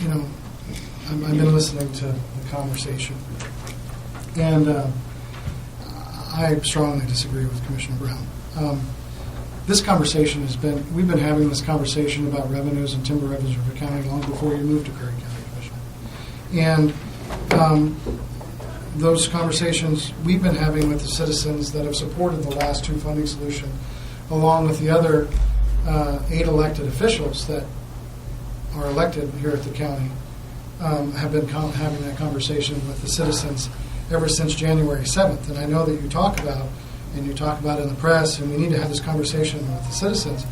I've been listening to the conversation, and I strongly disagree with Commissioner Brown. This conversation we've been having this conversation about revenues and timber revenues for the county long before you moved to Curry County, Commissioner. And those conversations we've been having with the citizens that have supported the last two funding solution, along with the other 8 elected officials that are elected here at the county, have been having that conversation with the citizens ever since January 7th. And I know that you talk about in the press, and we need to have this conversation with the citizens.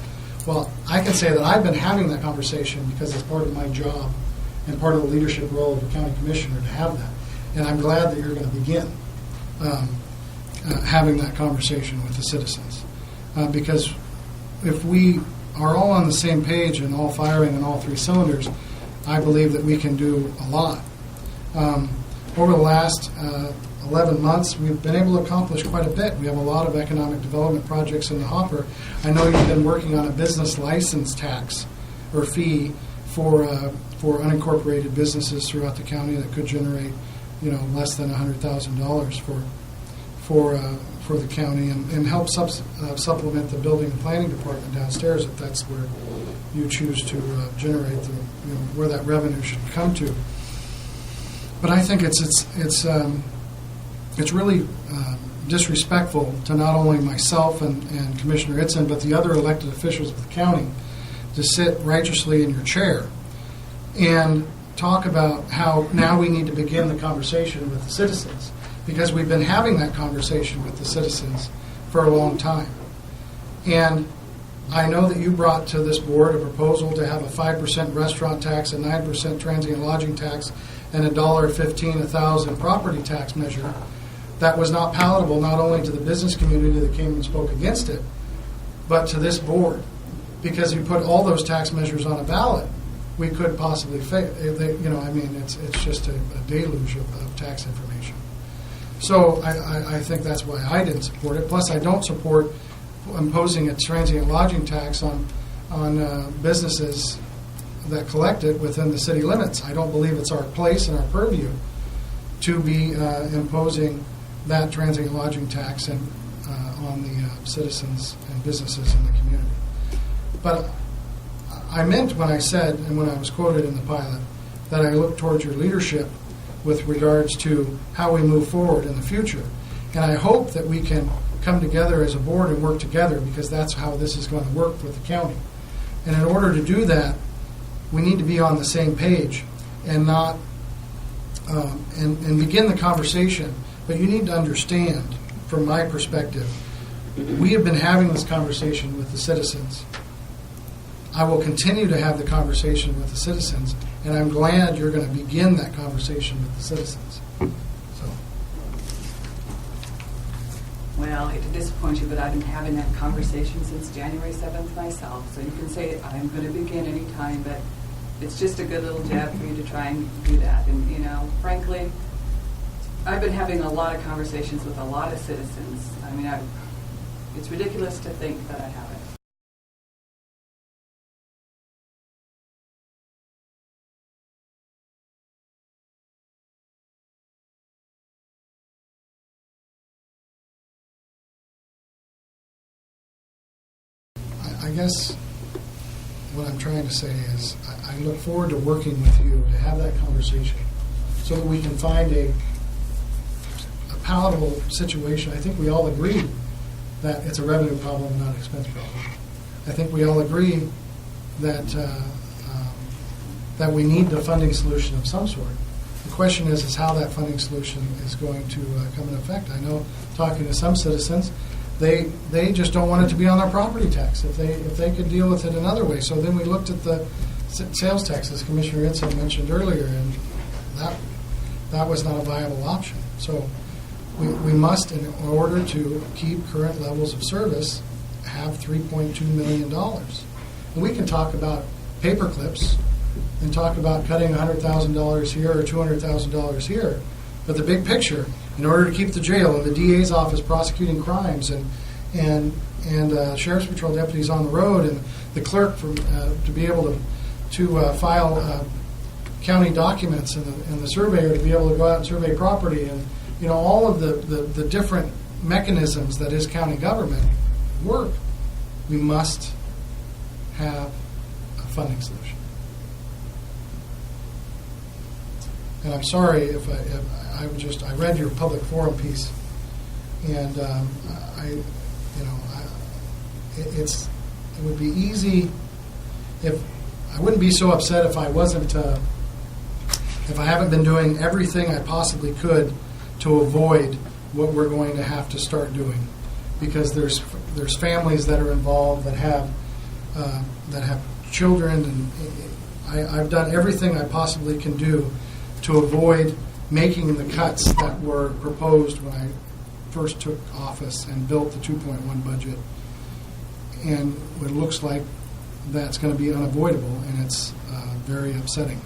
Well, I can say that I've been having that conversation because it's part of my job and part of the leadership role of the county commissioner to have that. And I'm glad that you're going to begin having that conversation with the citizens. Because if we are all on the same page and all firing on all 3 cylinders, I believe that we can do a lot. Over the last 11 months, we've been able to accomplish quite a bit. We have a lot of economic development projects in the hopper. I know you've been working on a business license tax or fee for unincorporated businesses throughout the county that could generate, less than $100,000 for the county and help supplement the building and planning department downstairs if that's where you choose to generate where that revenue should come to. But I think it's really disrespectful to not only myself and Commissioner Itzen, but the other elected officials of the county to sit righteously in your chair and talk about how now we need to begin the conversation with the citizens, because we've been having that conversation with the citizens for a long time. And I know that you brought to this board a proposal to have a 5% restaurant tax, a 9% transient lodging tax, and $1.15 a thousand property tax measure that was not palatable not only to the business community that came and spoke against it, but to this board. Because you put all those tax measures on a ballot, we could possibly fail. It's just a deluge of tax information. So I think that's why I didn't support it. Plus, I don't support imposing a transient lodging tax on businesses that collect it within the city limits. I don't believe it's our place and our purview to be imposing that transient lodging tax on the citizens and businesses in the community. But I meant when I said, and when I was quoted in the pilot, that I look towards your leadership with regards to how we move forward in the future. And I hope that we can come together as a board and work together, because that's how this is going to work with the county. And in order to do that, we need to be on the same page and not and begin the conversation. But you need to understand, from my perspective, we have been having this conversation with the citizens. I will continue to have the conversation with the citizens, and I'm glad you're going to begin that conversation with the citizens. So. Well, I hate to disappoint you, but I've been having that conversation since January 7th myself. So you can say I'm going to begin any time, but it's just a good little jab for you to try and do that. And, frankly, I've been having a lot of conversations with a lot of citizens. I mean, it's ridiculous to think that I haven't. I guess what I'm trying to say is I look forward to working with you to have that conversation so that we can find a palatable situation. I think we all agree that it's a revenue problem, not an expense problem. I think we all agree that that we need a funding solution of some sort. The question is how that funding solution is going to come into effect. I know, talking to some citizens, they just don't want it to be on their property tax if they could deal with it another way. So then we looked at the sales tax, as Commissioner Itzen mentioned earlier, and that was not a viable option. So we must, in order to keep current levels of service, have $3.2 million. And we can talk about paper clips and talk about cutting $100,000 here or $200,000 here, but the big picture, in order to keep the jail and the DA's office prosecuting crimes and Sheriff's Patrol deputies on the road and the clerk to be able to file county documents and the surveyor to be able to go out and survey property, and all of the different mechanisms that is county government work, we must have a funding solution. And I'm sorry if I read your public forum piece, and it would be easy if I wouldn't be so upset if I wasn't if I haven't been doing everything I possibly could to avoid what we're going to have to start doing, because there's families that are involved that have children, and I've done everything I possibly can do to avoid making the cuts that were proposed when I first took office and built the 2.1 budget, and it looks like that's going to be unavoidable, and it's very upsetting.